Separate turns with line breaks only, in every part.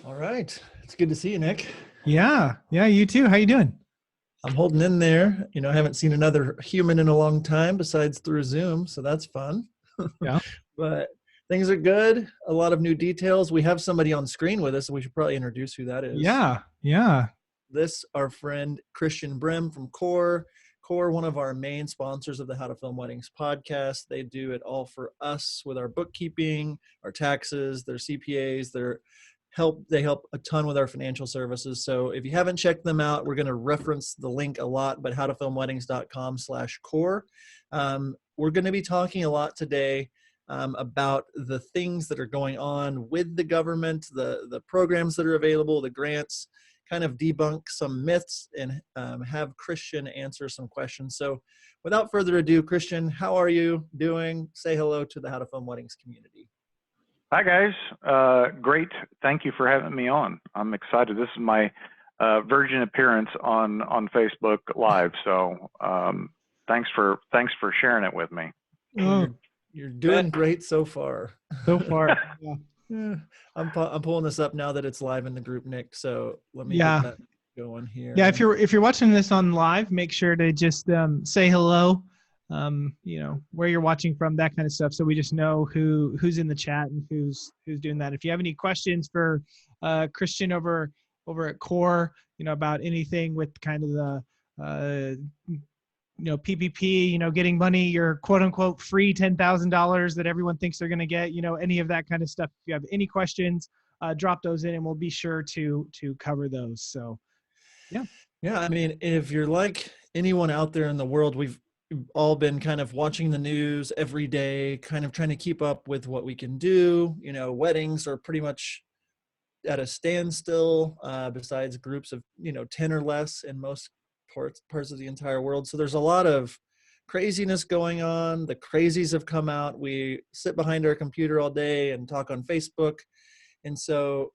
All right. It's good to see you, Nick.
Yeah, you too. How you doing?
I'm holding in there. I haven't seen another human in a long time besides through Zoom, so that's fun.
Yeah.
But things are good. A lot of new details. We have somebody on screen with us, so we should probably introduce who that is.
Yeah.
This, our friend Christian Brim from Core. Core, one of our main sponsors of the How to Film Weddings podcast. They do it all for us with our bookkeeping, our taxes, their CPAs, they help a ton with our financial services. So if you haven't checked them out, we're going to reference the link a lot, but howtofilmweddings.com/core. We're going to be talking a lot today about the things that are going on with the government, the programs that are available, the grants, kind of debunk some myths and have Christian answer some questions. So without further ado, Christian, how are you doing? Say hello to the How to Film Weddings community.
Hi, guys. Great. Thank you for having me on. I'm excited. This is my virgin appearance on Facebook Live. So thanks for sharing it with me.
You're doing great so far.
So far, yeah.
Yeah, I'm pulling this up now that it's live in the group, Nick. So let me get that going here.
Yeah, if you're watching this on live, make sure to just say hello. Where you're watching from, that kind of stuff, so we just know who's in the chat and who's doing that. If you have any questions for Christian over at Core, about anything with kind of the PPP, getting money, your quote unquote free $10,000 that everyone thinks they're going to get, any of that kind of stuff. If you have any questions, drop those in and we'll be sure to cover those. So, yeah.
I mean, if you're like anyone out there in the world, we've all been kind of watching the news every day, kind of trying to keep up with what we can do. Weddings are pretty much at a standstill, besides groups of, 10 or less in most parts of the entire world. So there's a lot of craziness going on. The crazies have come out. We sit behind our computer all day and talk on Facebook. And so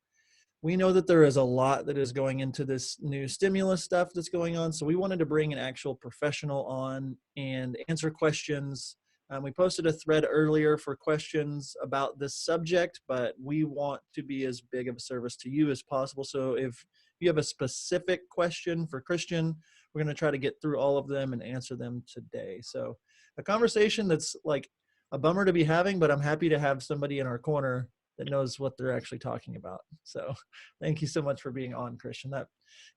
we know that there is a lot that is going into this new stimulus stuff that's going on. So we wanted to bring an actual professional on and answer questions. We posted a thread earlier for questions about this subject, but we want to be as big of a service to you as possible. So if you have a specific question for Christian, we're going to try to get through all of them and answer them today. So a conversation that's like a bummer to be having, but I'm happy to have somebody in our corner that knows what they're actually talking about. So thank you so much for being on, Christian.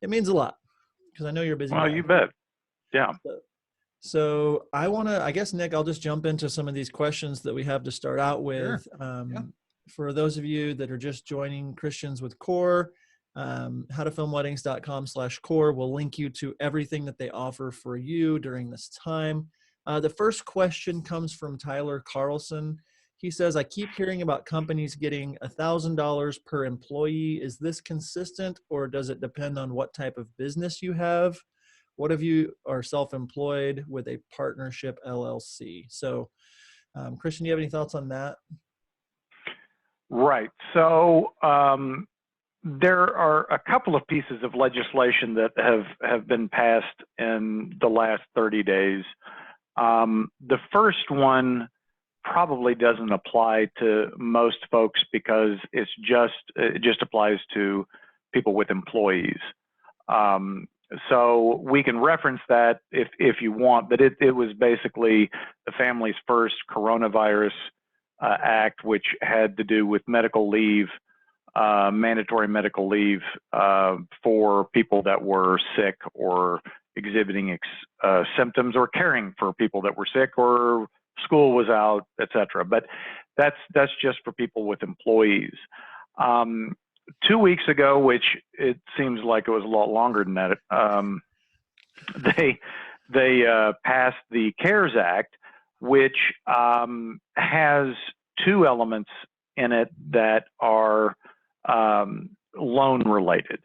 It means a lot because I know you're busy.
Well, you bet. Yeah.
So I guess, Nick, I'll just jump into some of these questions that we have to start out with.
Sure.
For those of you that are just joining Christians with Core, howtofilmweddings.com/core will link you to everything that they offer for you during this time. The first question comes from Tyler Carlson. He says, I keep hearing about companies getting $1,000 per employee. Is this consistent or does it depend on what type of business you have? What if you are self-employed with a partnership LLC? So, Christian, do you have any thoughts on that?
Right. So there are a couple of pieces of legislation that have been passed in the last 30 days. The first one probably doesn't apply to most folks because it just applies to people with employees. So we can reference that if you want, but it was basically the Family's First Coronavirus Act, which had to do with medical leave, mandatory medical leave for people that were sick or exhibiting symptoms or caring for people that were sick or school was out, etc. But that's just for people with employees. 2 weeks ago, which it seems like it was a lot longer than that, they passed the CARES Act, which has two elements in it that are loan related.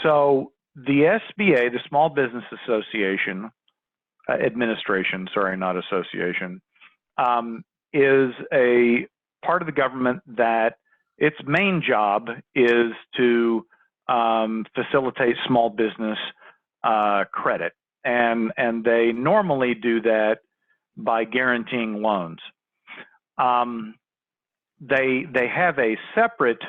So the SBA, the Small Business Association, Administration, sorry, not association, is a part of the government that its main job is to facilitate small business credit. And they normally do that by guaranteeing loans. they have a separate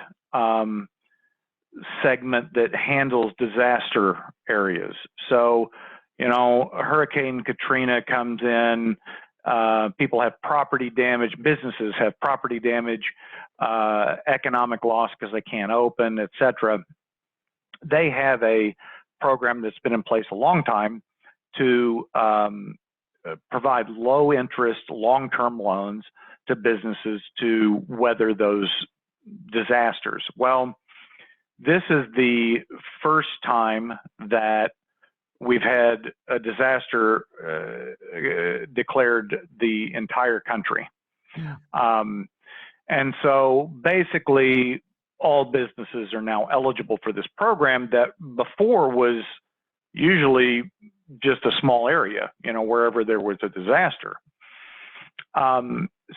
segment that handles disaster areas. So, Hurricane Katrina comes in, people have property damage, businesses have property damage, economic loss because they can't open, etc. They have a program that's been in place a long time to provide low interest, long-term loans to businesses to weather those disasters. Well, this is the first time that we've had a disaster declared the entire country. And so basically all businesses are now eligible for this program that before was usually just a small area, wherever there was a disaster.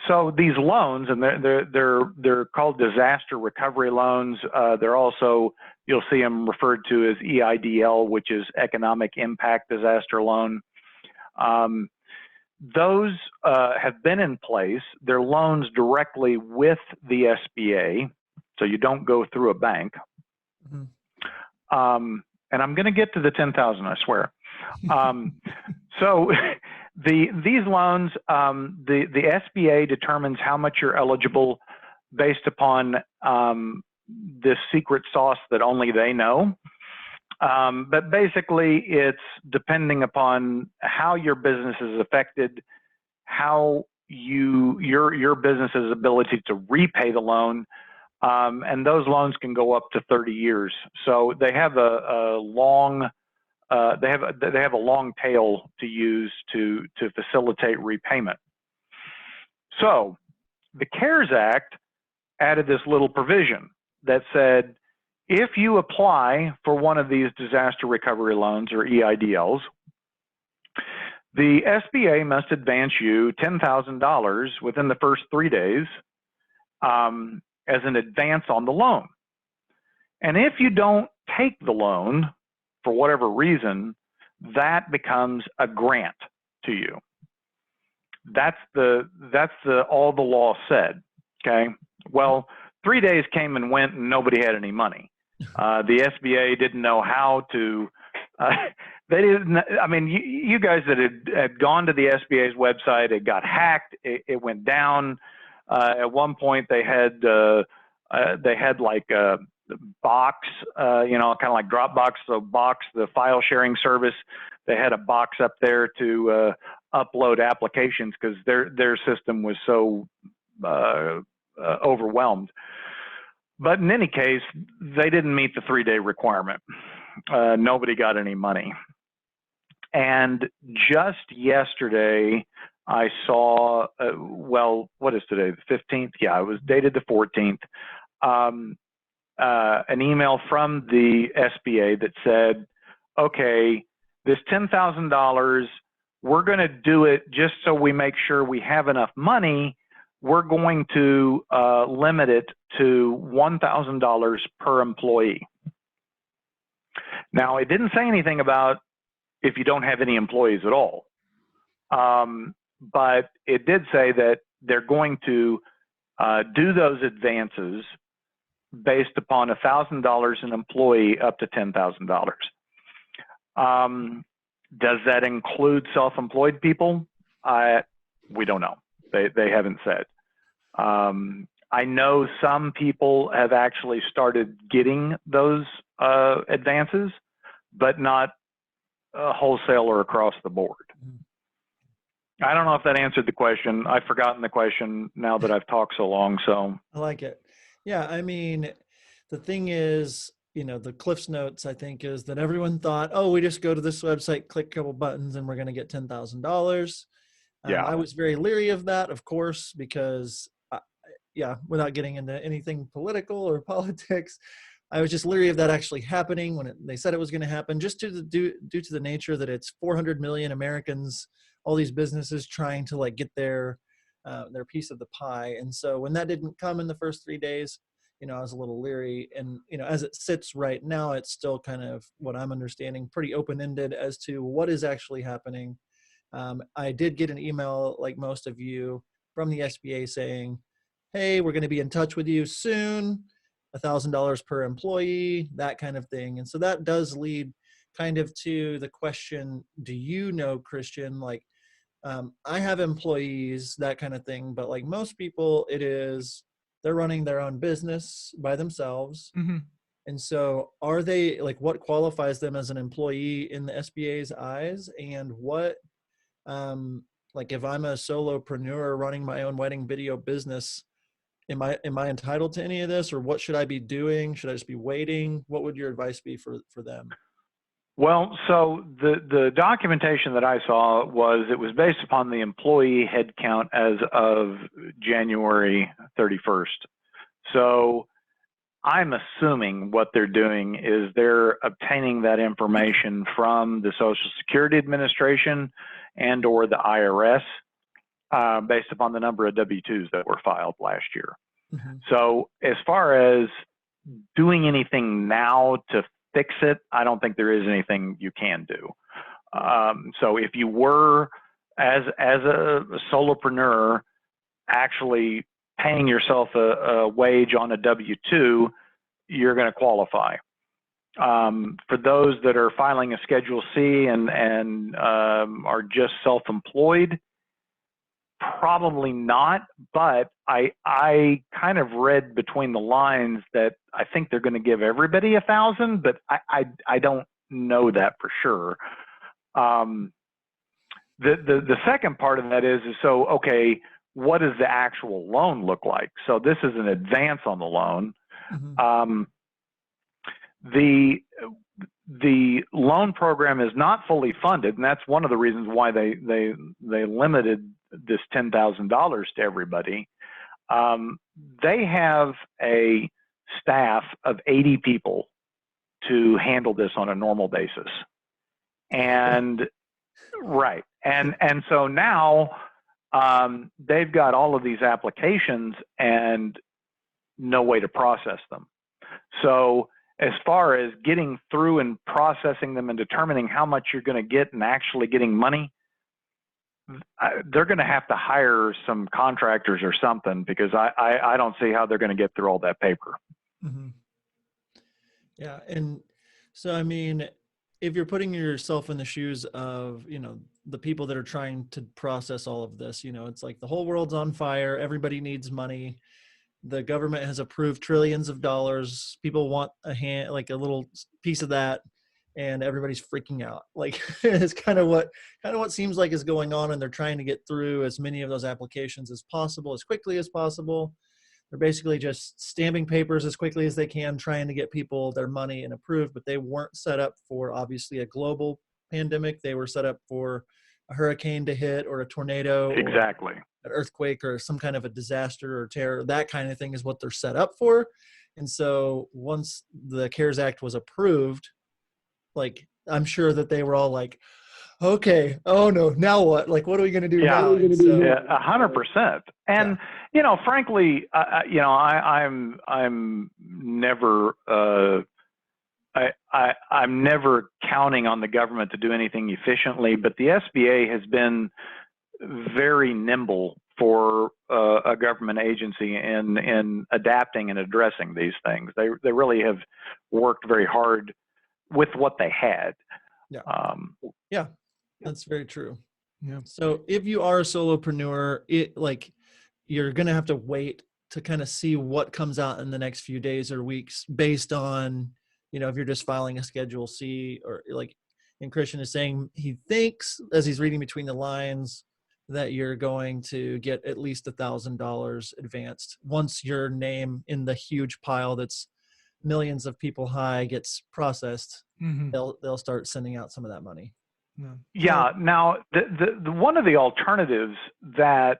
So these loans, and they're called disaster recovery loans. They're also, you'll see them referred to as eidl, which is economic impact disaster loan. Those have been in place. They're loans directly with the SBA, so you don't go through a bank. And I'm going to get to the 10,000, I swear. So these loans, the SBA determines how much you're eligible based upon this secret sauce that only they know. But basically, it's depending upon how your business is affected, how your business's ability to repay the loan, and those loans can go up to 30 years. So they have a long they have a long tail to use to facilitate repayment. So the CARES Act added this little provision that said, if you apply for one of these disaster recovery loans or EIDLs, the SBA must advance you $10,000 within the first 3 days as an advance on the loan. And if you don't take the loan for whatever reason, that becomes a grant to you. That's all the law said. Okay. Well, 3 days came and went and nobody had any money. The SBA didn't know how to, they didn't, I mean, you guys that had gone to the SBA's website, it got hacked, it went down. At one point they had like a Box, kind of like Dropbox, so Box, the file sharing service, they had a box up there to upload applications because their system was so overwhelmed. But in any case, they didn't meet the 3-day requirement. Nobody got any money. And just yesterday, I saw, well, what is today, the 15th? Yeah, it was dated the 14th. An email from the SBA that said, okay, this $10,000, we're going to do it just so we make sure we have enough money. We're going to limit it to $1,000 per employee. Now, it didn't say anything about if you don't have any employees at all. But it did say that they're going to do those advances based upon $1,000 an employee up to $10,000. Does that include self-employed people? We don't know. They haven't said. I know some people have actually started getting those advances, but not wholesale or across the board. I don't know if that answered the question. I've forgotten the question now that I've talked so long. So
I like it. Yeah, I mean, the thing is, the Cliff's Notes, I think, is that everyone thought, oh, we just go to this website, click a couple buttons, and we're going to get $10,000.
Yeah.
I was very leery of that, of course, because, without getting into anything political or politics, I was just leery of that actually happening when they said it was going to happen, just due to the nature that it's 400 million Americans, all these businesses trying to like get their piece of the pie. And so when that didn't come in the first 3 days, I was a little leery. And, as it sits right now, it's still kind of what I'm understanding, pretty open-ended as to what is actually happening. I did get an email, like most of you, from the SBA saying, hey, we're going to be in touch with you soon, $1,000 per employee, that kind of thing. And so that does lead kind of to the question, do you know, Christian, like, I have employees, that kind of thing, but like most people, they're running their own business by themselves.
Mm-hmm.
And so are they, like, what qualifies them as an employee in the SBA's eyes? And what, like if I'm a solopreneur running my own wedding video business, am I entitled to any of this, or what should I be doing? Should I just be waiting? What would your advice be for them?
Well, so the documentation that I saw it was based upon the employee headcount as of January 31st. So I'm assuming what they're doing is they're obtaining that information from the Social Security Administration and or the IRS based upon the number of W-2s that were filed last year.
Mm-hmm.
So as far as doing anything now to fix it, I don't think there is anything you can do. So if you were, as a solopreneur, actually paying yourself a wage on a W-2, you're going to qualify. For those that are filing a Schedule C and are just self-employed, probably not, but I kind of read between the lines that I think they're going to give everybody $1,000, but I don't know that for sure. The second part of that is so, okay, what does the actual loan look like? So this is an advance on the loan.
Mm-hmm.
The loan program is not fully funded, and that's one of the reasons why they limited this $10,000 to everybody. They have a staff of 80 people to handle this on a normal basis, and right, and so now they've got all of these applications and no way to process them. So as far as getting through and processing them and determining how much you're going to get and actually getting money, they're going to have to hire some contractors or something, because I don't see how they're going to get through all that paper.
Mm-hmm. Yeah. And so, I mean, if you're putting yourself in the shoes of, the people that are trying to process all of this, it's like the whole world's on fire. Everybody needs money. The government has approved trillions of dollars. People want a little piece of that, and everybody's freaking out. Like it's kind of what seems like is going on. And they're trying to get through as many of those applications as possible, as quickly as possible. They're basically just stamping papers as quickly as they can, trying to get people their money and approved, but they weren't set up for obviously a global pandemic. They were set up for a hurricane to hit, or a tornado,
exactly,
or an earthquake, or some kind of a disaster or terror. That kind of thing is what they're set up for. And so once the CARES Act was approved, like, I'm sure that they were all like, okay, oh no, now what? Like, what are we going to do now?
Yeah, 100%. And, frankly, I'm never, I'm never counting on the government to do anything efficiently, but the SBA has been very nimble for a government agency in adapting and addressing these things. They really have worked very hard with what they had.
Yeah. Yeah, that's very true.
Yeah.
So if you are a solopreneur, you're going to have to wait to kind of see what comes out in the next few days or weeks based on, if you're just filing a Schedule C, or and Christian is saying he thinks, as he's reading between the lines, that you're going to get at least $1,000 advanced once your name in the huge pile that's millions of people high gets processed.
Mm-hmm.
They'll start sending out some of that money.
Yeah. Now, the one of the alternatives that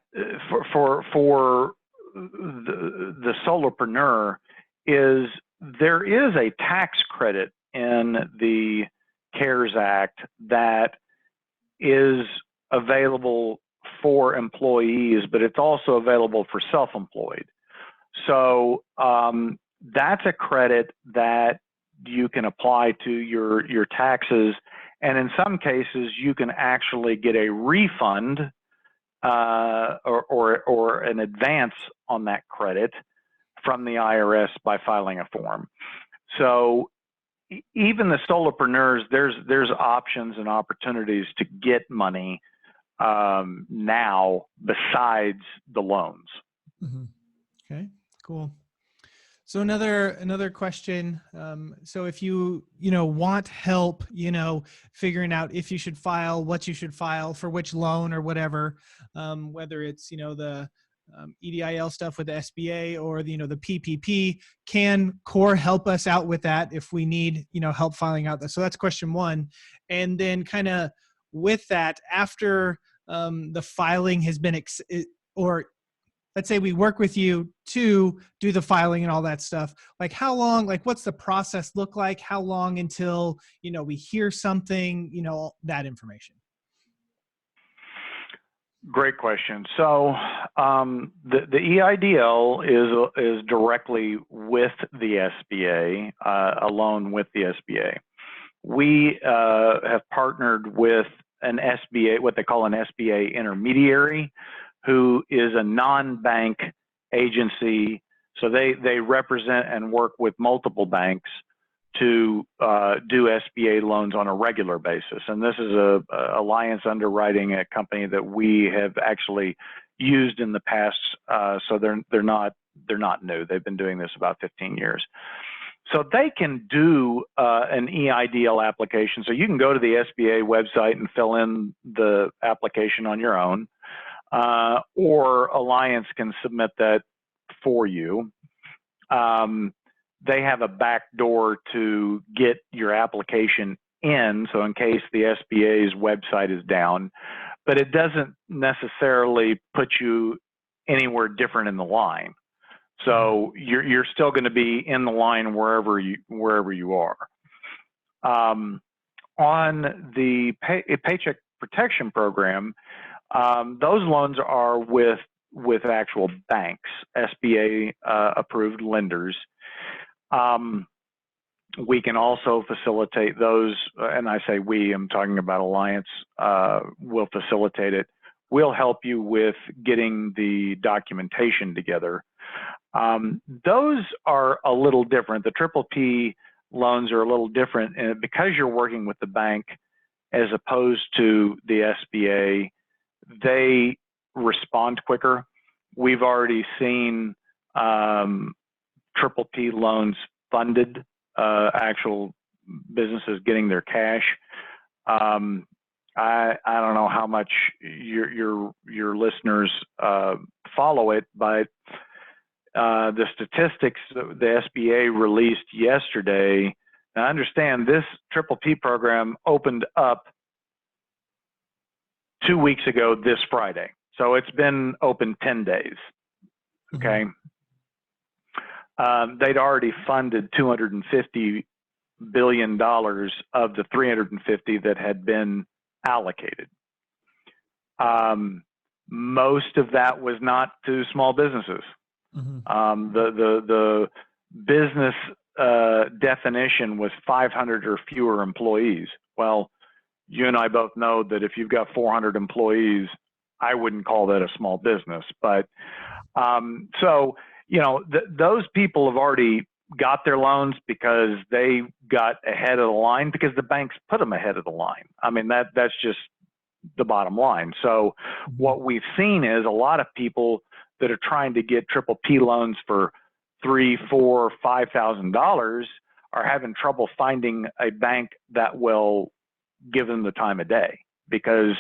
for the solopreneur is there is a tax credit in the CARES Act that is available for employees, but it's also available for self-employed. So that's a credit that you can apply to your taxes, and in some cases you can actually get a refund or an advance on that credit from the IRS by filing a form. So even the solopreneurs, there's options and opportunities to get money now besides the loans.
Mm-hmm. Okay, cool. So another question. So if you want help, figuring out if you should file, what you should file for which loan or whatever, whether it's the EIDL stuff with the SBA or the PPP, can CORE help us out with that if we need help filing out that? So that's question one. And then kind of with that, after the filing has been or let's say we work with you to do the filing and all that stuff, like how long, like what's the process look like? How long until, we hear something, that information?
Great question. So the EIDL is directly with the SBA, a loan with the SBA. We have partnered with an SBA, what they call an SBA intermediary, who is a non-bank agency. So they represent and work with multiple banks to do SBA loans on a regular basis. And this is a Alliance Underwriting, a company that we have actually used in the past. So they're not new. They've been doing this about 15 years. So they can do an EIDL application. So you can go to the SBA website and fill in the application on your own, or Alliance can submit that for you. They have a back door to get your application in, so in case the SBA's website is down, but it doesn't necessarily put you anywhere different in the line. So you're still going to be in the line wherever you are. On the Paycheck Protection Program, those loans are with actual banks, SBA approved lenders. We can also facilitate those, and I say we, I'm talking about Alliance, will facilitate it. We'll help you with getting the documentation together. Those are a little different. The PPP loans are a little different, and because you're working with the bank as opposed to the SBA, they respond quicker. We've already seen PPP loans funded, actual businesses getting their cash. I don't know how much your listeners follow it, but the statistics the SBA released yesterday. Now, understand this PPP program opened up 2 weeks ago this Friday, so it's been open 10 days. Okay. They'd already funded $250 billion of the 350 that had been allocated. Most of that was not to small businesses. The business definition was 500 or fewer employees. Well, you and I both know that if you've got 400 employees, I wouldn't call that a small business. But so, those people have already got their loans because they got ahead of the line because the banks put them ahead of the line. I mean, that's just the bottom line. So what we've seen is a lot of people that are trying to get PPP loans for $3,000, $4,000, $5,000 are having trouble finding a bank that will give them the time of day, because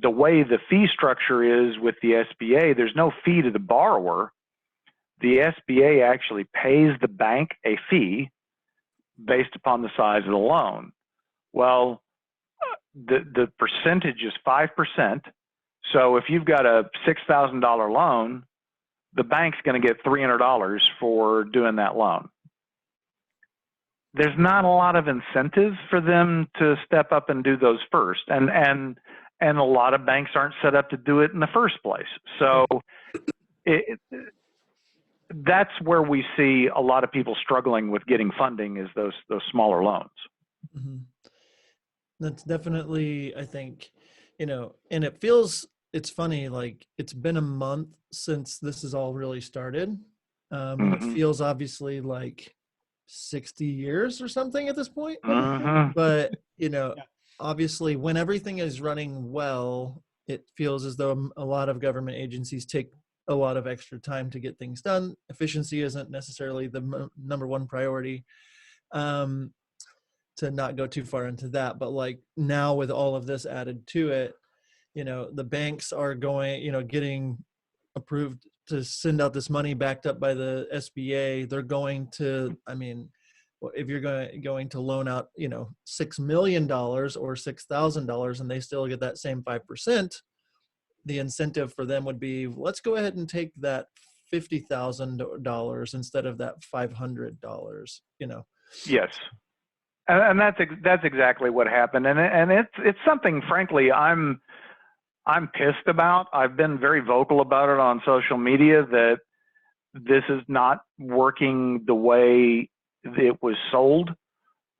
the way the fee structure is with the SBA, there's no fee to the borrower. The SBA actually pays the bank a fee based upon the size of the loan. Well, the percentage is 5%. So if you've got a $6,000 loan, the bank's going to get $300 for doing that loan. There's not a lot of incentive for them to step up and do those first. And a lot of banks aren't set up to do it in the first place. So that's where we see a lot of people struggling with getting funding, is those smaller loans.
That's definitely, I think, and it feels it's funny, like it's been a month since this has all really started. And it
Mm-hmm.
feels obviously like 60 years or something at this point.
Mm-hmm.
But, you know,
Yeah.
obviously when everything is running well, it feels as though a lot of government agencies take a lot of extra time to get things done. Efficiency isn't necessarily the number one priority. Um, to not go too far into that, but like now with all of this added to it, you know, the banks are going, you know, getting approved to send out this money backed up by the SBA. They're going to, I mean, if you're going to loan out, you know, $6 million or $6,000 and they still get that same 5%, the incentive for them would be, let's go ahead and take that $50,000 instead of that $500, you know.
Yes. And that's exactly what happened. And it's something, frankly, I'm pissed about. I've been very vocal about it on social media that this is not working the way it was sold.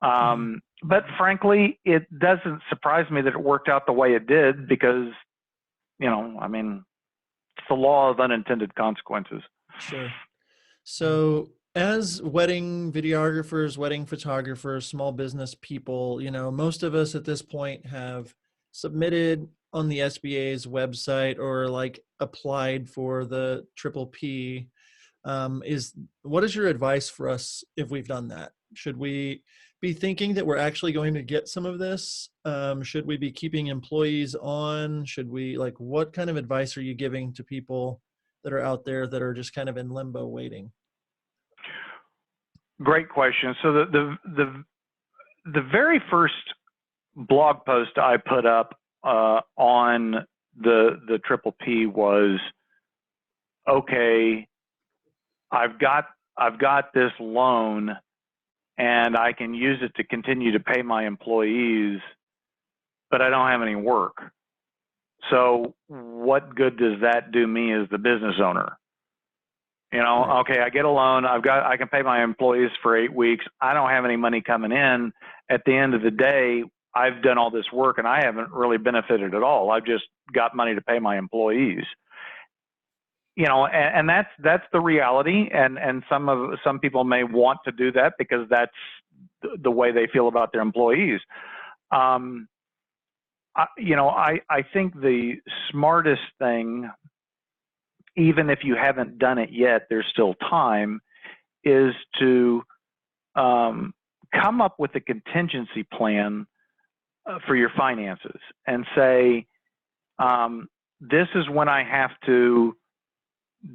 But frankly, it doesn't surprise me that it worked out the way it did because, you know, I mean, it's the law of unintended consequences.
Sure. So as wedding videographers, wedding photographers, small business people, you know, most of us at this point have submitted on the SBA's website or like applied for the triple P. What is your advice for us if we've done that? Should we be thinking that we're actually going to get some of this? Should we be keeping employees on? Should we, like, what kind of advice are you giving to people that are out there that are just kind of in limbo waiting?
Great question. So the very first blog post I put up on the triple P was, okay, I've got this loan and I can use it to continue to pay my employees, but I don't have any work. So what good does that do me as the business owner? You know,
Right.
okay, I get a loan. I can pay my employees for 8 weeks. I don't have any money coming in. At the end of the day, I've done all this work and I haven't really benefited at all. I've just got money to pay my employees. You know, and that's the reality. And some people may want to do that because that's the way they feel about their employees. You know, I think the smartest thing, even if you haven't done it yet, there's still time, is to come up with a contingency plan for your finances and say, this is when I have to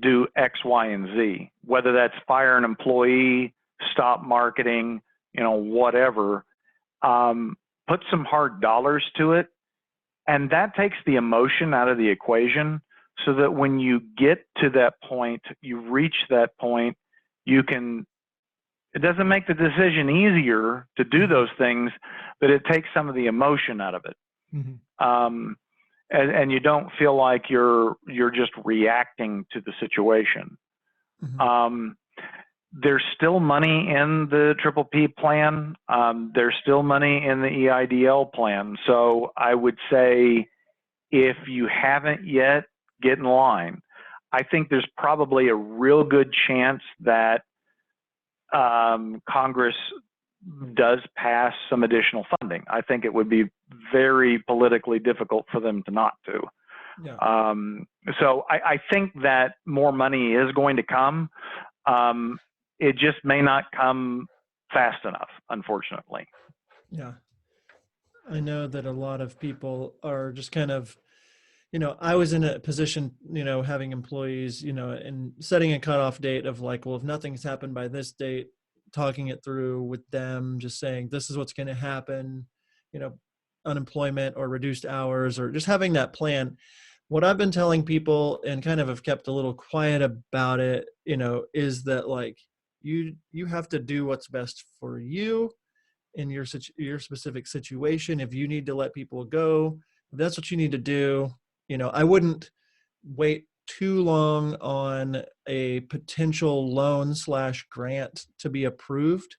do X, Y, and Z, whether that's fire an employee, stop marketing, you know, whatever. Put some hard dollars to it. And that takes the emotion out of the equation so that when you get to that point, you reach that point, you can, it doesn't make the decision easier to do those things, but it takes some of the emotion out of it.
Mm-hmm.
And you don't feel like you're just reacting to the situation.
Mm-hmm.
There's still money in the triple P plan. There's still money in the eidl plan. So I would say if you haven't yet, get in line. I think there's probably a real good chance that Congress does pass some additional funding. I think it would be very politically difficult for them to not to.
Yeah.
So I think that more money is going to come. It just may not come fast enough, unfortunately.
Yeah. I know that a lot of people are just kind of, you know, I was in a position, you know, having employees, you know, and setting a cutoff date of like, well, if nothing's happened by this date, talking it through with them, just saying, this is what's going to happen, you know, unemployment or reduced hours, or just having that plan. What I've been telling people and kind of have kept a little quiet about it, you know, is that like, you have to do what's best for you in your specific situation. If you need to let people go, if that's what you need to do, you know, I wouldn't wait too long on a potential loan / grant to be approved.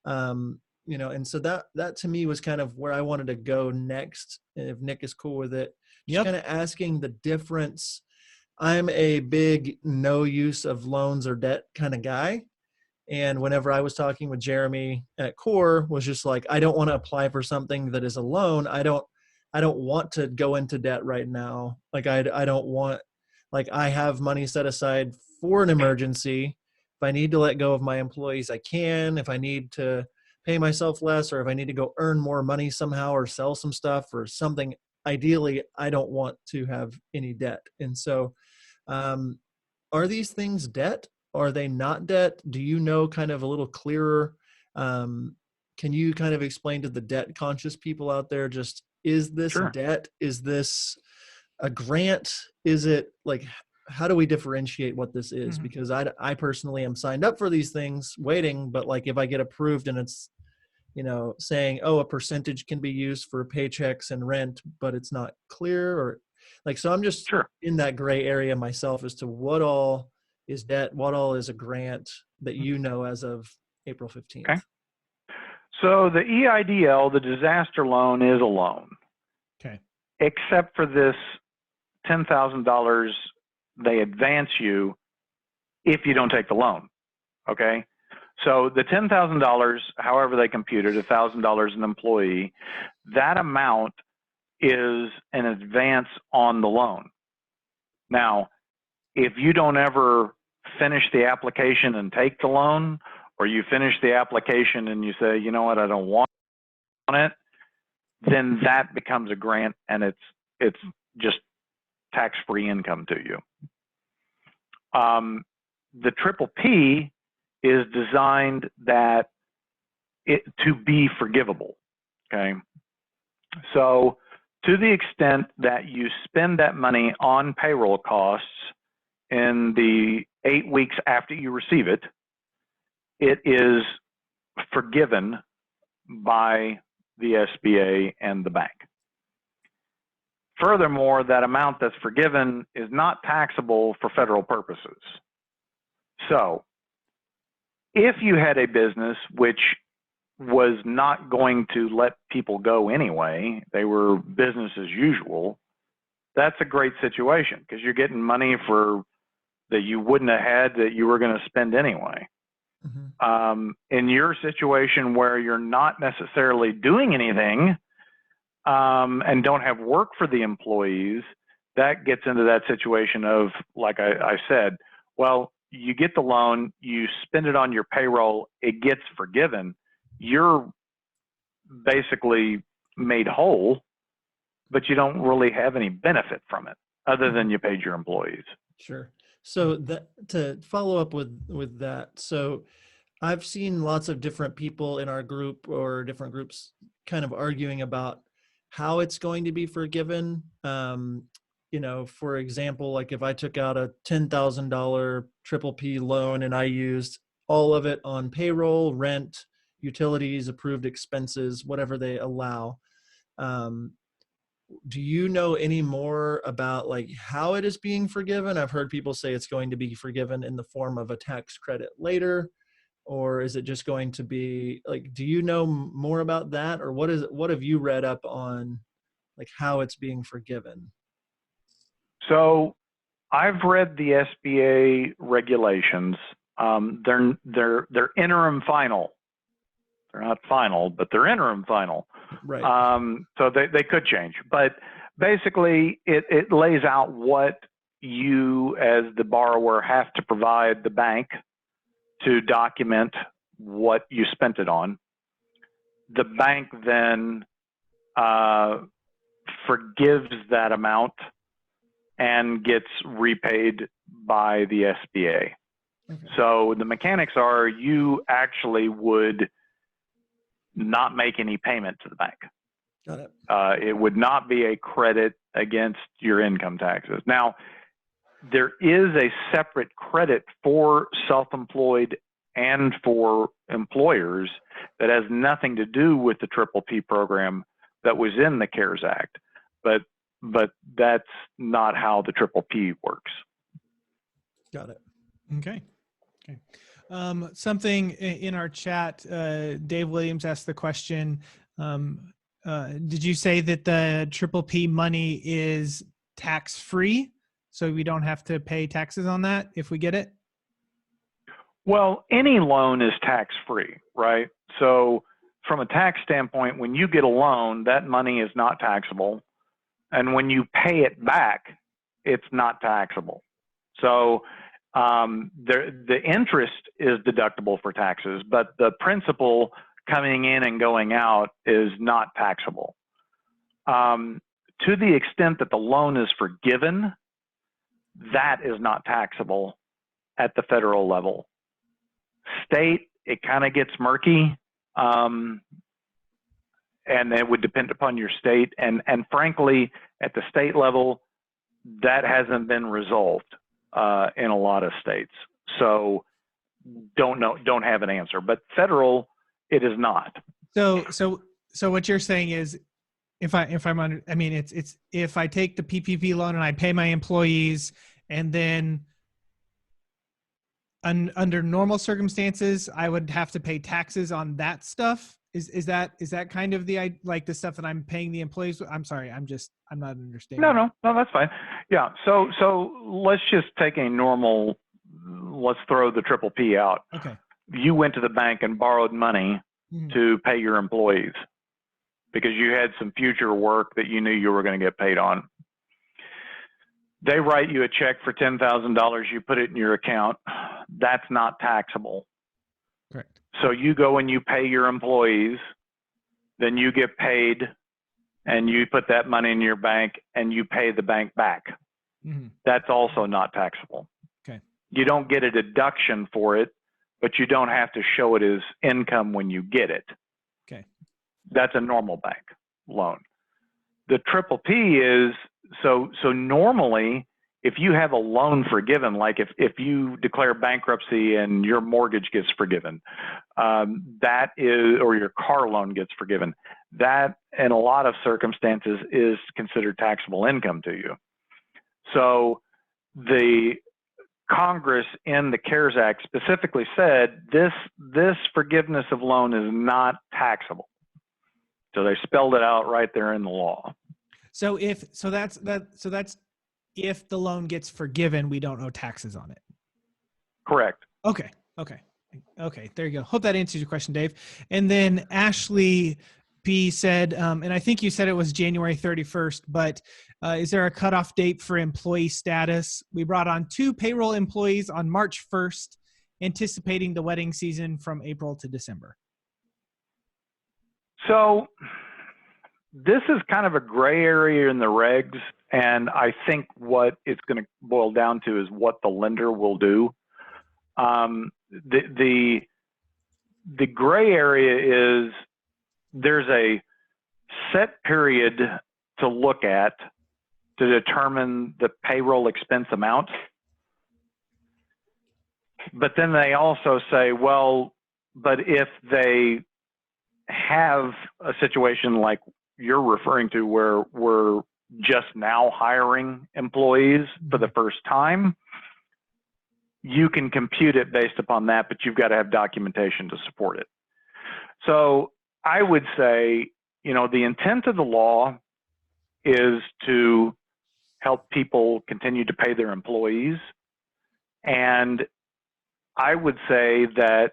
You know, and so that to me was kind of where I wanted to go next. If Nick is cool with it, Just kind of asking the difference. I'm a big no use of loans or debt kind of guy. And whenever I was talking with Jeremy at Core, was just like, I don't want to apply for something that is a loan. I don't want to go into debt right now. Like I don't want, like I have money set aside for an emergency. If I need to let go of my employees, I can. If I need to pay myself less, or if I need to go earn more money somehow or sell some stuff or something, ideally, I don't want to have any debt. And so, are these things debt? Are they not debt? Do you know kind of a little clearer? Can you kind of explain to the debt conscious people out there, just, is this
Sure.
debt? Is this a grant? Is it like, how do we differentiate what this is? Because I personally am signed up for these things waiting, but like if I get approved and it's, saying, oh, a percentage can be used for paychecks and rent, but it's not clear, or like, so I'm just
Sure.
in that gray area myself as to what all is debt, what all is a grant that as of April 15th.
Okay. So the EIDL, the disaster loan, is a loan.
Okay.
Except for this $10,000 they advance you if you don't take the loan. Okay. So the $10,000, however they compute it, $1,000 an employee, that amount is an advance on the loan. Now, if you don't ever finish the application and take the loan, or you finish the application and you say, you know what, I don't want it, then that becomes a grant, and it's just tax-free income to you. The triple P is designed to be forgivable. Okay, so to the extent that you spend that money on payroll costs in the 8 weeks after you receive it, it is forgiven by the SBA and the bank. Furthermore, that amount that's forgiven is not taxable for federal purposes. So if you had a business which was not going to let people go anyway, they were business as usual, that's a great situation because you're getting money that you wouldn't have had that you were going to spend anyway. In your situation where you're not necessarily doing anything and don't have work for the employees, that gets into that situation of, like I said, well, you get the loan, you spend it on your payroll, it gets forgiven, you're basically made whole, but you don't really have any benefit from it other than you paid your employees.
Sure. So to follow up with that, so I've seen lots of different people in our group or different groups kind of arguing about how it's going to be forgiven. For example, like if I took out a $10,000 triple P loan and I used all of it on payroll, rent, utilities, approved expenses, whatever they allow. Do you know any more about like how it is being forgiven? I've heard people say it's going to be forgiven in the form of a tax credit later, or is it just going to be like, do you know more about that, or what have you read up on like how it's being forgiven?
So I've read the SBA regulations. They're interim final. They're not final, but they're interim final.
Right.
So they could change, but basically it lays out what you as the borrower have to provide the bank to document what you spent it on. The bank then forgives that amount and gets repaid by the SBA. Okay. So the mechanics are you actually would not make any payment to the bank.
Got it.
It would not be a credit against your income taxes. Now, there is a separate credit for self-employed and for employers that has nothing to do with the Triple P program that was in the CARES Act, but that's not how the Triple P works.
Got it.
Okay. Something in our chat, Dave Williams asked the question, did you say that the PPP money is tax free? So we don't have to pay taxes on that if we get it?
Well, any loan is tax-free, right? So from a tax standpoint, when you get a loan, that money is not taxable. And when you pay it back, it's not taxable. So the interest is deductible for taxes, but the principal coming in and going out is not taxable. To the extent that the loan is forgiven, that is not taxable at the federal level. State, it kind of gets murky, and it would depend upon your state. And frankly, at the state level, that hasn't been resolved in a lot of states. So don't have an answer. But federal, it is not.
So what you're saying is, if I take the PPP loan and I pay my employees, and then under normal circumstances, I would have to pay taxes on that stuff. Is that kind of the stuff that I'm paying the employees? I'm sorry, I'm not understanding.
No, that's fine. Yeah. So let's just take a normal. Let's throw the PPP out.
Okay.
You went to the bank and borrowed money to pay your employees because you had some future work that you knew you were going to get paid on. They write you a check for $10,000. You put it in your account. That's not taxable.
Correct.
So you go and you pay your employees, then you get paid, and you put that money in your bank and you pay the bank back.
Mm-hmm.
That's also not taxable.
Okay.
You don't get a deduction for it, but you don't have to show it as income when you get it.
Okay.
That's a normal bank loan. The PPP is, so normally, if you have a loan forgiven, like if you declare bankruptcy and your mortgage gets forgiven, that is, or your car loan gets forgiven, that in a lot of circumstances is considered taxable income to you. So the Congress in the CARES Act specifically said this forgiveness of loan is not taxable. So they spelled it out right there in the law.
So that's if the loan gets forgiven, we don't owe taxes on it.
Correct.
Okay. There you go. Hope that answers your question, Dave. And then Ashley P said, and I think you said it was January 31st, but is there a cutoff date for employee status? We brought on 2 payroll employees on March 1st, anticipating the wedding season from April to December.
So this is kind of a gray area in the regs, and I think what it's going to boil down to is what the lender will do. The gray area is there's a set period to look at to determine the payroll expense amount. But then they also say, well, but if they have a situation like you're referring to where we're just now hiring employees for the first time, you can compute it based upon that, but you've got to have documentation to support it. So I would say, the intent of the law is to help people continue to pay their employees. And I would say that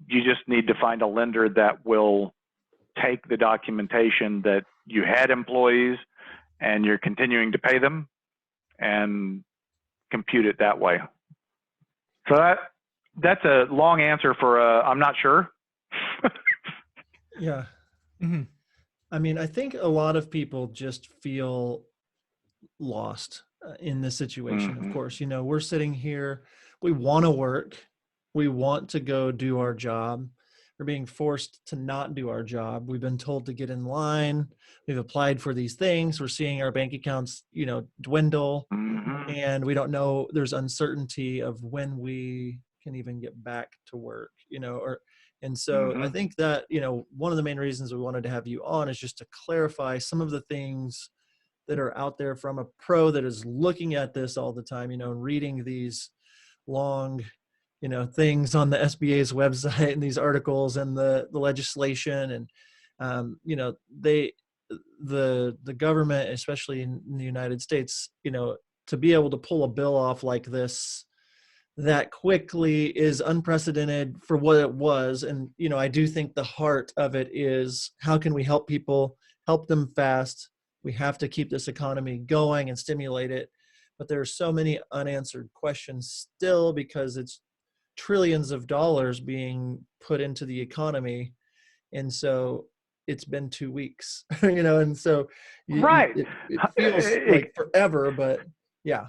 you just need to find a lender that will take the documentation that you had employees and you're continuing to pay them and compute it that way. So that's a long answer for I'm not sure.
Yeah.
Mm-hmm.
I mean, I think a lot of people just feel lost in this situation.
Mm-hmm.
Of course, we're sitting here, we want to work, we want to go do our job. We're being forced to not do our job. We've been told to get in line. We've applied for these things. We're seeing our bank accounts, dwindle,
Mm-hmm.
and we don't know. There's uncertainty of when we can even get back to work, and so
Mm-hmm.
I think that, one of the main reasons we wanted to have you on is just to clarify some of the things that are out there from a pro that is looking at this all the time, and reading these long, things on the SBA's website and these articles and the legislation. And, the government, especially in the United States, to be able to pull a bill off like this that quickly is unprecedented for what it was. And, I do think the heart of it is, how can we help people, help them fast? We have to keep this economy going and stimulate it. But there are so many unanswered questions still, because it's trillions of dollars being put into the economy. And so it's been 2 weeks, and so
Right.
it feels like forever, but yeah.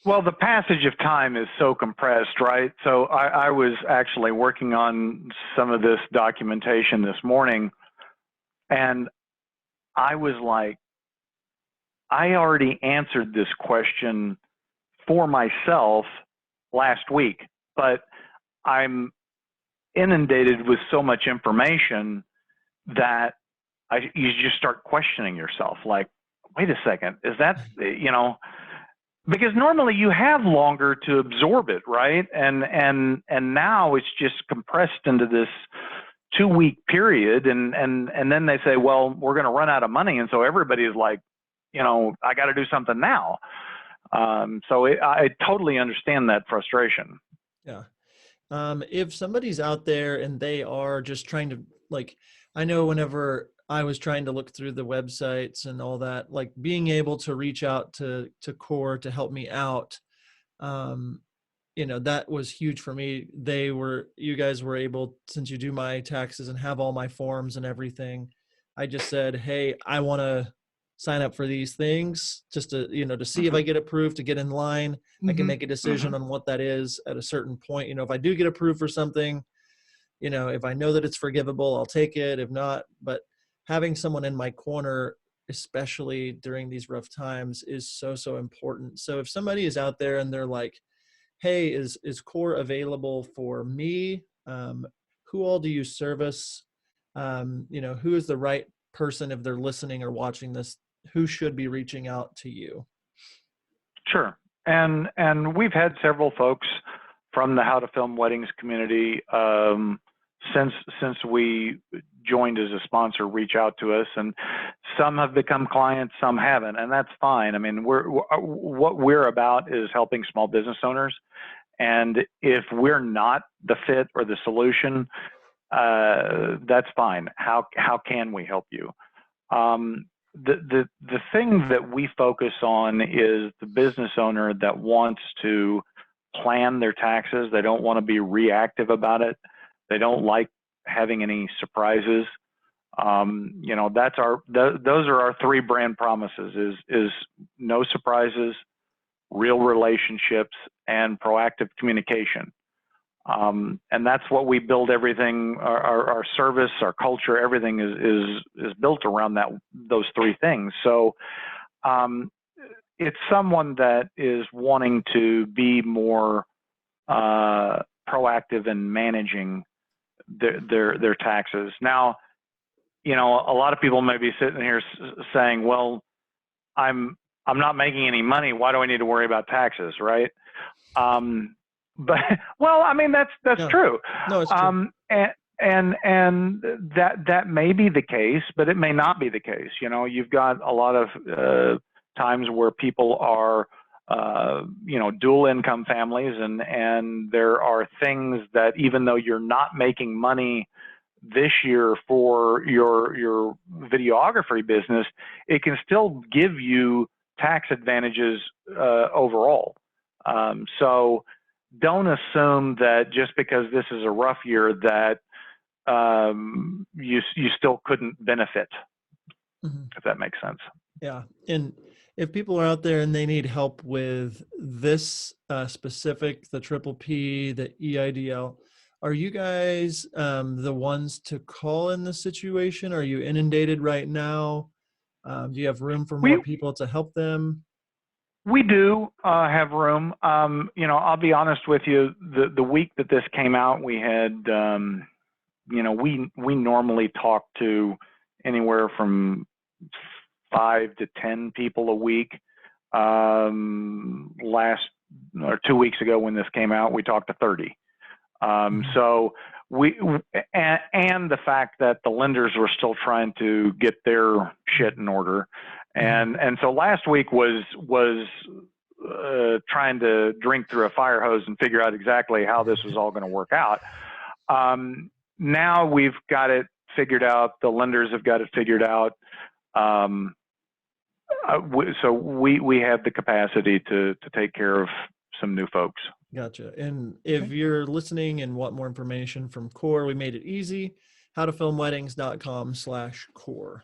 Well, the passage of time is so compressed, right? So I was actually working on some of this documentation this morning, and I was like, I already answered this question for myself last week, but I'm inundated with so much information that you just start questioning yourself. Like, wait a second, is that, because normally you have longer to absorb it, right? And now it's just compressed into this 2-week period, and then they say, well, we're going to run out of money, and so everybody is like, I got to do something now. So I totally understand that frustration.
Yeah. If somebody's out there and they are just trying to, like, I know whenever I was trying to look through the websites and all that, like being able to reach out to CORE to help me out, that was huge for me. You guys were able, since you do my taxes and have all my forms and everything, I just said, hey, I want to sign up for these things just to, to see if I get approved, to get in line. I can make a decision on what that is at a certain point. If I do get approved for something, if I know that it's forgivable, I'll take it. If not, but having someone in my corner, especially during these rough times, is so, so important. So if somebody is out there and they're like, hey, is CORE available for me? Who all do you service? Who is the right person, if they're listening or watching this, who should be reaching out to you?
Sure. And we've had several folks from the How to Film Weddings community since we joined as a sponsor reach out to us, and some have become clients, some haven't, and that's fine. I mean, what we're about is helping small business owners, and if we're not the fit or the solution, that's fine. How can we help you? The thing that we focus on is the business owner that wants to plan their taxes. They don't want to be reactive about it. They don't like having any surprises. Those are our 3 brand promises: is no surprises, real relationships, and proactive communication. And that's what we build everything, our service, our culture, everything is built around those 3 things. So it's someone that is wanting to be more proactive in managing their taxes. Now, a lot of people may be sitting here saying, well, I'm not making any money. Why do I need to worry about taxes, right? But well, I mean, that's true.
No, it's true.
And that may be the case, but it may not be the case. You've got a lot of times where people are dual income families, and there are things that, even though you're not making money this year for your videography business, it can still give you tax advantages overall. So don't assume that just because this is a rough year that you still couldn't benefit, if that makes sense.
Yeah. And if people are out there and they need help with this specific, the triple P, the eidl, are you guys the ones to call in this situation? Are you inundated right now? Do you have room for more people to help them?
We do have room. I'll be honest with you. The week that this came out, we had, we normally talk to anywhere from 5 to 10 people a week. 2 weeks ago when this came out, we talked to 30. So and the fact that the lenders were still trying to get their shit in order. And so last week was trying to drink through a fire hose and figure out exactly how this was all going to work out. Now we've got it figured out. The lenders have got it figured out. So we have the capacity to take care of some new folks.
Gotcha. And if you're listening and want more information from CORE, we made it easy. howtofilmweddings.com/core.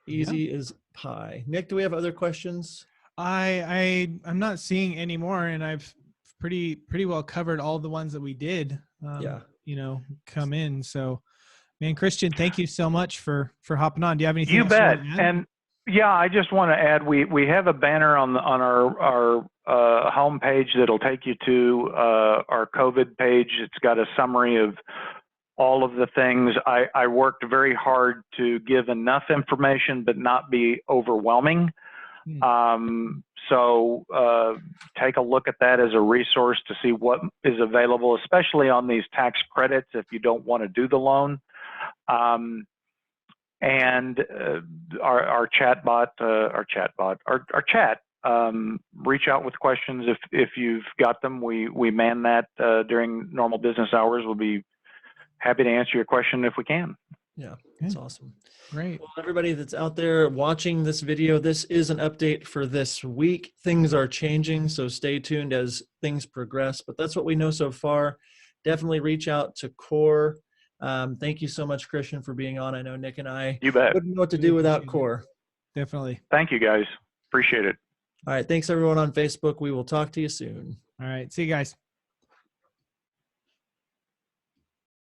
Easy as pie. Nick, do we have other questions?
I'm not seeing any more, and I've pretty well covered all the ones that we did. Come in. So, man, Christian, thank you so much for hopping on. Do you have anything?
You
else
bet.
you want to add?
And yeah, I just want to add, we have a banner on our homepage that'll take you to our COVID page. It's got a summary of all of the things. I worked very hard to give enough information, but not be overwhelming. So take a look at that as a resource to see what is available, especially on these tax credits if you don't want to do the loan. And our chat, reach out with questions if you've got them. We man that during normal business hours. We'll be happy to answer your question if we can.
Yeah, that's awesome.
Great.
Well, everybody that's out there watching this video, this is an update for this week. Things are changing, so stay tuned as things progress. But that's what we know so far. Definitely reach out to CORE. Thank you so much, Christian, for being on. I know Nick and I wouldn't know what to do without CORE.
Definitely.
Thank you, guys. Appreciate it.
All right. Thanks, everyone on Facebook. We will talk to you soon.
All right. See you guys.